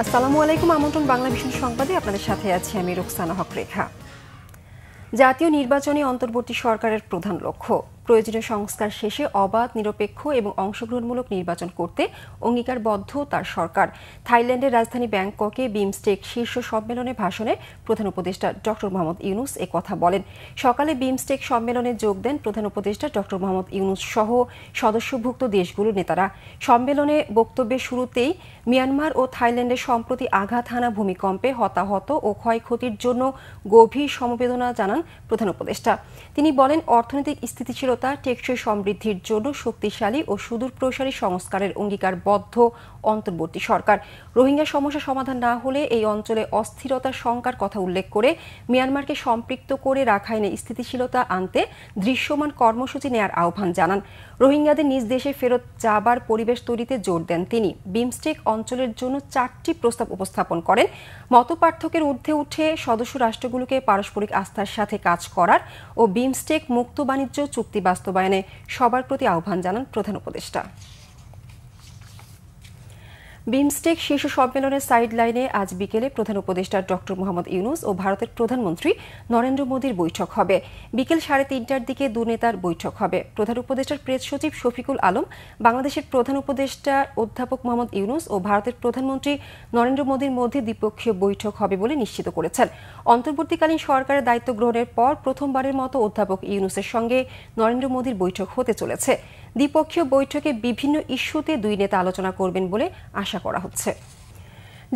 আসসালামু আলাইকুম। আমন্ত্রণ বাংলা ভিশন সংবাদে আপনাদের সাথে আছি আমি রুকসানা হক রেখা। জাতীয় নির্বাচনে অন্তর্বর্তী সরকারের প্রধান লক্ষ্য প্রয়োজনীয় সংস্কার শেষে অবাধ, নিরপেক্ষ এবং অংশগ্রহণমূলক নির্বাচন করতে অঙ্গীকারবদ্ধ তার সরকার। থাইল্যান্ডের রাজধানী ব্যাংককে বিমস্টেক শীর্ষ সম্মেলনে ভাষণে প্রধান উপদেষ্টা ডক্টর মোহাম্মদ ইউনুস একথা বলেন। সকালে বিমস্টেক সম্মেলনে যোগ দেন প্রধান উপদেষ্টা ডক্টর মোহাম্মদ ইউনুস সহ সদস্যভুক্ত দেশগুলোর নেতারা। সম্মেলনে বক্তব্যের শুরুতেই মিয়ানমার ও থাইল্যান্ডের সম্প্রতি আঘাত হানা ভূমিকম্পে হতাহত ও ক্ষয়ক্ষতির জন্য গভীর সমবেদনা জানান প্রধান উপদেষ্টা। তিনি বলেন, অর্থনৈতিক স্থিতিশীলতা, টেকসই সমৃদ্ধির জন্য শক্তিশালী ও সুদূরপ্রসারী সংস্কারের অঙ্গীকারবদ্ধ অন্তর্বর্তী সরকার। রোহিঙ্গা সমস্যা সমাধান না হলে এই অঞ্চলে অস্থিরতার শঙ্কার কথা উল্লেখ করে মিয়ানমারকে সম্পৃক্ত করে রাখাইনে স্থিতিশীলতা আনতে দৃশ্যমান কর্মসূচি নেয়ার আহ্বান জানান। রোহিঙ্গাদের নিজ দেশে ফেরত যাবার পরিবেশ তৈরিতে জোর দেন তিনি। বিমস্টেক অঞ্চলের জন্য 4টি প্রস্তাব উপস্থাপন করেন। মতপার্থক্যের ঊর্ধ্বে উঠে সদস্য রাষ্ট্রগুলোকে পারস্পরিক আস্থার সাথে কাজ করার ও বিমস্টেক মুক্ত বাণিজ্য চুক্তি বাস্তবায়নে সবার প্রতি আহ্বান জানান প্রধান উপদেষ্টা। বিমস্টেক শীর্ষ সম্মেলনের সাইড লাইনে আজ বিকেলে প্রধান উপদেষ্টা ডক্টর মোহাম্মদ ইউনুস ও ভারতের প্রধানমন্ত্রী নরেন্দ্র মোদীর বৈঠক হবে। বিকেল 3:30টার দিকে দু নেতার বৈঠক হবে। প্রধান উপদেষ্টার প্রেস সচিব শফিকুল আলম বাংলাদেশের প্রধান উপদেষ্টা অধ্যাপক মোহাম্মদ ইউনুস ও ভারতের প্রধানমন্ত্রী নরেন্দ্র মোদীর মধ্যে দ্বিপক্ষীয় বৈঠক হবে বলে নিশ্চিত করেছেন। অন্তর্বর্তীকালীন সরকারের দায়িত্ব গ্রহণের পর প্রথমবারের মতো অধ্যাপক ইউনুসের সঙ্গে নরেন্দ্র মোদীর বৈঠক হতে চলেছে। দ্বিপক্ষীয় বৈঠকে বিভিন্ন ইস্যুতে দুই নেতা আলোচনা করবেন বলে আশা করা হচ্ছে।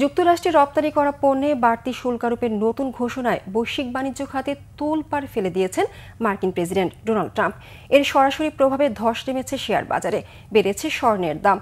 যুক্তরাষ্ট্রে রপ্তানি করা পণ্যে বাড়তি শুল্ক আরোপের নতুন ঘোষণায় বৈশ্বিক বাণিজ্য খাতে তোলপাড় ফেলে দিয়েছেন মার্কিন প্রেসিডেন্ট ডোনাল্ড ট্রাম্প। এর সরাসরি প্রভাবে ধস নেমেছে শেয়ার বাজারে, বেড়েছে স্বর্ণের দাম,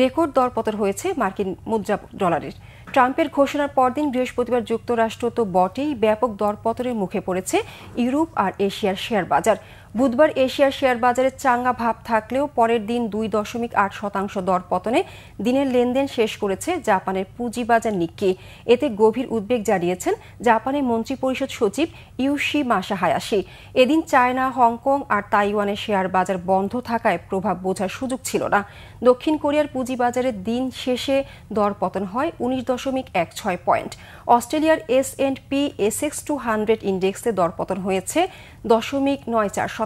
রেকর্ড দরপতন হয়েছে মার্কিন মুদ্রা ডলারের। ট্রাম্পের ঘোষণার পরদিন বৃহস্পতিবার যুক্তরাষ্ট্র তো বটেই ব্যাপক দরপতনের মুখে পড়েছে ইউরোপ আর এশিয়ার শেয়ার বাজার। বুধবার এশিয়ার শেয়ার বাজারে চাঙ্গা ভাব থাকলেও পরের দিন 2.8% দরপতনে দিনের লেনদেন শেষ করেছে জাপানের পুঁজিবাজার নিক্কি। এতে গভীর উদ্বেগ জানিয়েছেন জাপানের মন্ত্রিপরিষদ সচিব ইউশি মাসা হায়াশি। এদিন চায়না, হংকং আর তাইওয়ানের শেয়ার বাজার বন্ধ থাকায় প্রভাব বোঝার সুযোগ ছিল না। দক্ষিণ কোরিয়ার পুঁজিবাজারের দিন শেষে দরপতন হয় 19.16 পয়েন্ট। অস্ট্রেলিয়ার S&P ASX 200 ইন্ডেক্সে দরপতন হয়েছে 0.94%।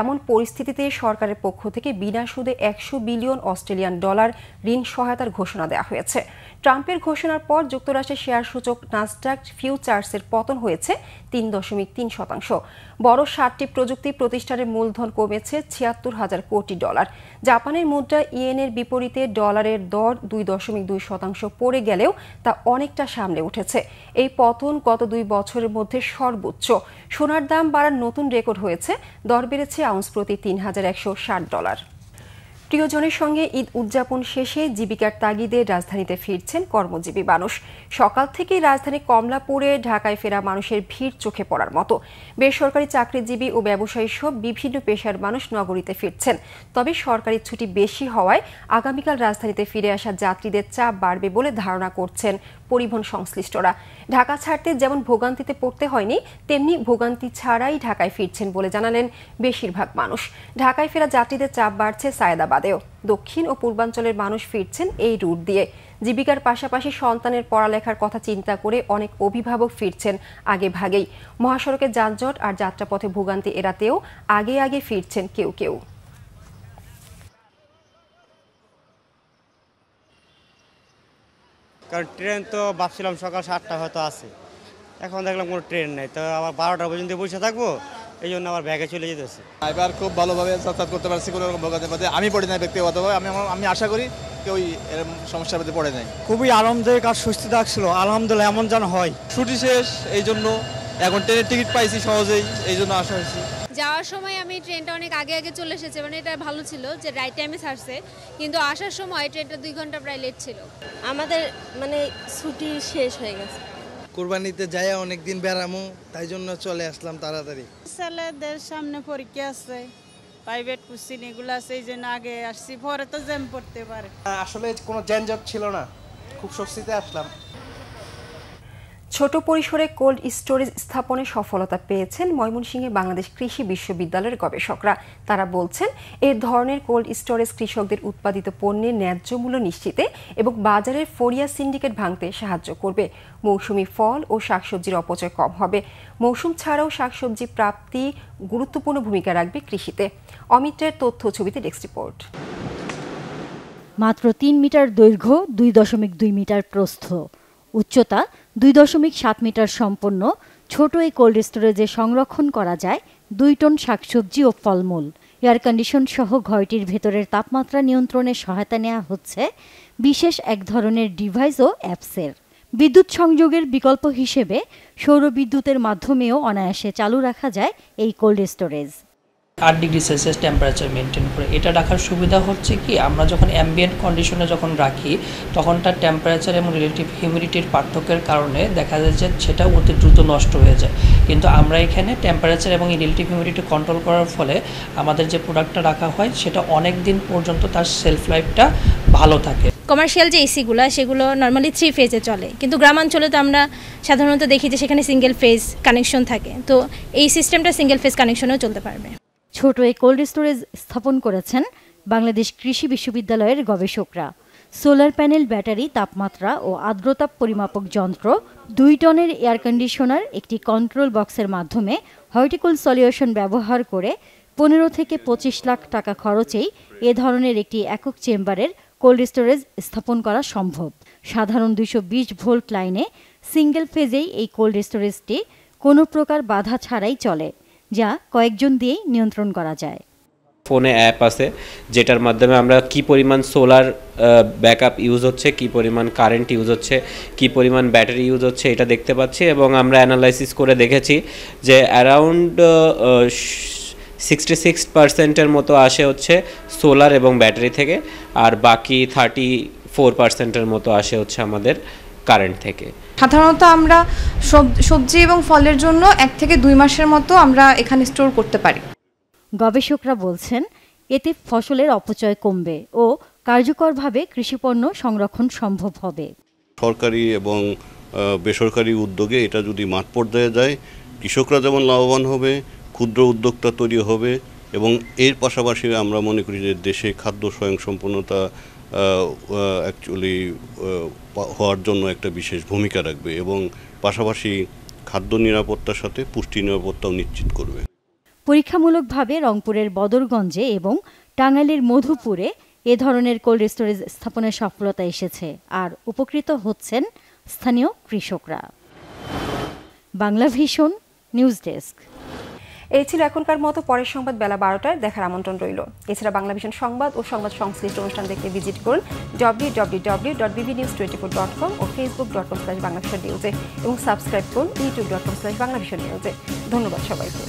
এমন পরিস্থিতিতে সরকারের পক্ষ থেকে বিনা সুদে 100 বিলিয়ন অস্ট্রেলিয়ান ডলার ঋণ সহায়তার ঘোষণা দেওয়া হয়েছে। ট্রাম্পের ঘোষণার পর যুক্তরাষ্ট্রের শেয়ার সূচক নাসডাক ফিউচার্সের পতন হয়েছে 3.3%। বড় 7টি প্রযুক্তি প্রতিষ্ঠানের মূলধন কমেছে 76,000 কোটি ডলার। জাপানের মুদ্রা ইয়েনের বিপরীতে ডলারের দর 2.2% পড়ে গেলেও তা অনেকটা সামনে উঠেছে। এই পতন গত 2 বছরের মধ্যে সর্বোচ্চ। সোনার দাম বাড়ার নতুন রেকর্ড হয়েছে, দর বেড়েছে আউন্স প্রতি $3,160। প্রিয়জনের সঙ্গে ঈদ উদযাপন শেষে জীবিকার তাগিদে রাজধানীতে ফিরছেন কর্মজীবী মানুষ। সকাল থেকেই রাজধানী কমলাপুরে ঢাকায় ফেরা মানুষের ভিড় চোখে পড়ার মতো। বেসরকারি চাকরিজীবী ও ব্যবসায়ী সহ বিভিন্ন পেশার মানুষ নগরীতে ফিরছেন। তবে সরকারি ছুটি বেশি হওয়ায় আগামীকাল রাজধানীতে ফিরে আসা যাত্রীদের চাপ বাড়বে বলে ধারণা করছেন পরিবহন সংশ্লিষ্টরা। ঢাকা ছাড়তে যেমন ভোগান্তিতে পড়তে হয়নি, তেমনি ভোগান্তি ছাড়াই ঢাকায় ফিরছেন বলে জানালেন বেশিরভাগ মানুষ। ঢাকায় ফেরা যাত্রীদের চাপ বাড়ছে সায়েদাবাদেও। দক্ষিণ ও পূর্বাঞ্চলের মানুষ ফিরছেন এই রুট দিয়ে। জীবিকার পাশাপাশি সন্তানের পড়ালেখার কথা চিন্তা করে অনেক অভিভাবক ফিরছেন আগে ভাগেই। মহাসড়কে যানজট আর যাত্রাপথে ভোগান্তি এড়াতেও আগে ফিরছেন কেউ কেউ। কারণ ট্রেন তো ভাবছিলাম সকাল 7টা হয়তো আছে, এখন দেখলাম কোনো ট্রেন নেই, তো আবার 12টা পর্যন্ত বসে থাকবো, এই জন্য আবার ব্যাগে চলে যেতেছে। এবার খুব ভালোভাবে যাতায়াত করতে পারছি, কোনো রকম ভোগাতে পারছি। আমি পড়ে নাই ব্যক্তিগতভাবে, আমি আশা করি কেউ এরকম সমস্যার মধ্যে পড়ে নাই। খুবই আরামদায়ক আর স্বস্তি লাগছিল, আলহামদুলিল্লাহ এমন যেন হয়। ছুটি শেষ, এই জন্য এখন ট্রেনের টিকিট পাইছি সহজেই, এই জন্য আশা হয়েছি। যাওয়ার সময় আমি ট্রেনটা অনেক আগে চলে এসেছে, মানে এটা ভালো ছিল যে রাইট টাইমে ছাড়ছে, কিন্তু আসার সময় ট্রেনটা 2 ঘন্টা প্রায় লেট ছিল। আমাদের মানে ছুটি শেষ হয়ে গেছে, কুরবানিতে যাই অনেকদিন বেড়ামো, তাই জন্য চলে আসলাম তাড়াতাড়ি। ছেলেদের সামনে পরীক্ষা আছে, প্রাইভেট কোচিং এগুলো আছে, এই জন্য আগে আসছি, পরে তো জ্যাম পড়তে পারে। আসলে কোনো জ্যানজট ছিল না, খুব স্বস্তিতে আসলাম। ছোট পরিসরে কোল্ড স্টোরেজ স্থাপনে সফলতা পেয়েছেন ময়মনসিংহে বাংলাদেশ কৃষি বিশ্ববিদ্যালয়ের গবেষকরা। তারা বলছেন এই ধরনের কোল্ড স্টোরেজ কৃষকদের উৎপাদিত পণ্যের ন্যায্য মূল্য নিশ্চিতে এবং বাজারের ফরিয়া সিন্ডিকেট ভাঙতে সাহায্য করবে। মৌসুমি ফল ও শাকসবজির অপচয় কম হবে। মৌসুম ছাড়াও শাকসবজি প্রাপ্তি গুরুত্বপূর্ণ ভূমিকা রাখবে কৃষিতে। অমিত্রের তথ্য ছবিতে ডেস্ক রিপোর্ট। মাত্র ৩ মিটার দৈর্ঘ্য, ২.২ মিটার প্রস্থ, উচ্চতা ২.৭ মিটার সম্পন্ন ছোট এই কোল্ড স্টোরেজে সংরক্ষণ করা যায় ২ টন শাকসবজি ও ফলমূল। এয়ার কন্ডিশন সহ ঘরটির ভেতরের তাপমাত্রা নিয়ন্ত্রণে সহায়তা নেওয়া হচ্ছে বিশেষ এক ধরনের ডিভাইস ও অ্যাপসের। বিদ্যুৎ সংযোগের বিকল্প হিসেবে সৌর বিদ্যুতের মাধ্যমেও অনায়াসে চালু রাখা যায় এই cold storage. ৮ degree Celsius temperature maintain করে এটা রাখার সুবিধা হচ্ছে কি, আমরা যখন অ্যাম্বিয়েন্ট কন্ডিশনে যখন রাখি তখন তার টেম্পারেচার এবং রিলেটিভ হিউমিডিটির পার্থক্যের কারণে দেখা যায় যে সেটা অতি দ্রুত নষ্ট হয়ে যায়। কিন্তু আমরা এখানে টেম্পারেচার এবং রিলেটিভ হিউমিডিটি কন্ট্রোল করার ফলে আমাদের যে প্রোডাক্টটা রাখা হয় সেটা অনেক দিন পর্যন্ত তার সেলফ লাইফটা ভালো থাকে। কমার্শিয়াল যে এসিগুলো সেগুলো নর্মালি 3 ফেজে চলে, কিন্তু গ্রামাঞ্চলে তো আমরা সাধারণত দেখি যে সেখানে সিঙ্গেল ফেজ কানেকশন থাকে, তো এই সিস্টেমটা সিঙ্গেল ফেজ কানেকশনেও চলতে পারবে। ছোট এই কোল্ড স্টোরেজ স্থাপন করেছেন বাংলাদেশ কৃষি বিশ্ববিদ্যালয়ের গবেষকরা। সোলার প্যানেল, ব্যাটারি, তাপমাত্রা ও আর্দ্রতা পরিমাপক যন্ত্র, 2 টনের এয়ার কন্ডিশনার, একটি কন্ট্রোল বক্সের মাধ্যমে হর্টিকুল সলিউশন ব্যবহার করে 15 থেকে 25 লাখ টাকা খরচেই এ ধরনের একটি একক চেম্বারের কোল্ড স্টোরেজ স্থাপন করা সম্ভব। সাধারণ 220 ভোল্ট লাইনে সিঙ্গেল ফেজেই এই কোল্ড স্টোরেজটি কোনো প্রকার বাধা ছাড়াই চলে, যা কয়েকজন দিয়েই নিয়ন্ত্রণ করা যায়। ফোনে অ্যাপ আছে যেটার মাধ্যমে আমরা কি পরিমাণ সোলার ব্যাকআপ ইউজ হচ্ছে, কি পরিমাণ কারেন্ট ইউজ হচ্ছে, কি পরিমাণ ব্যাটারি ইউজ হচ্ছে এটা দেখতে পাচ্ছি, এবং আমরা অ্যানালাইসিস করে দেখেছি যে অ্যারাউন্ড 66%-এর মতো আসে হচ্ছে সোলার এবং ব্যাটারি থেকে, আর বাকি 34%-এর মতো আসে হচ্ছে আমাদের কারেন্ট থেকে। সাধারণত আমরা সবজি এবং ফলের জন্য 1 থেকে 2 মাসের মতো আমরা এখানে স্টোর করতে পারি। গবেষকরা বলছেন এতে ফসলের অপচয় কমবে ও কার্যকরভাবে কৃষিপণ্য সংরক্ষণ সম্ভব হবে। সরকারি এবং বেসরকারি উদ্যোগে এটা যদি মাঠ পর্যায়ে যায়, কৃষকরা যেমন লাভবান হবে, ক্ষুদ্র উদ্যোক্তা তৈরি হবে, এবং এর পাশাপাশি আমরা মনে করি যে দেশে খাদ্য স্বয়ংসম্পূর্ণতা অ্যাকচুয়ালি হওয়ার জন্য একটা বিশেষ ভূমিকা রাখবে, এবং পাশাপাশি খাদ্য নিরাপত্তার সাথে পুষ্টি নিরাপত্তাও নিশ্চিত করবে। পরীক্ষামূলকভাবে রংপুরের বদরগঞ্জে এবং টাঙ্গাইলের মধুপুরে এ ধরনের কোল্ড স্টোরেজ স্থাপনের সফলতা এসেছে, আর উপকৃত হচ্ছেন স্থানীয় কৃষকরা। Bangla vision news desk. এই ছিল এখনকার মতো। পরের সংবাদ বেলা 12টায় দেখার আমন্ত্রণ রইল। এছাড়া বাংলা ভিশন সংবাদ ও সংবাদ সংশ্লিষ্ট অনুষ্ঠান দেখতে ভিজিট করুন www.bbnews24.com ও facebook.com/banglavishnewse এবং সাবস্ক্রাইব করুন youtube.com/banglavishnewse। ধন্যবাদ সবাইকে।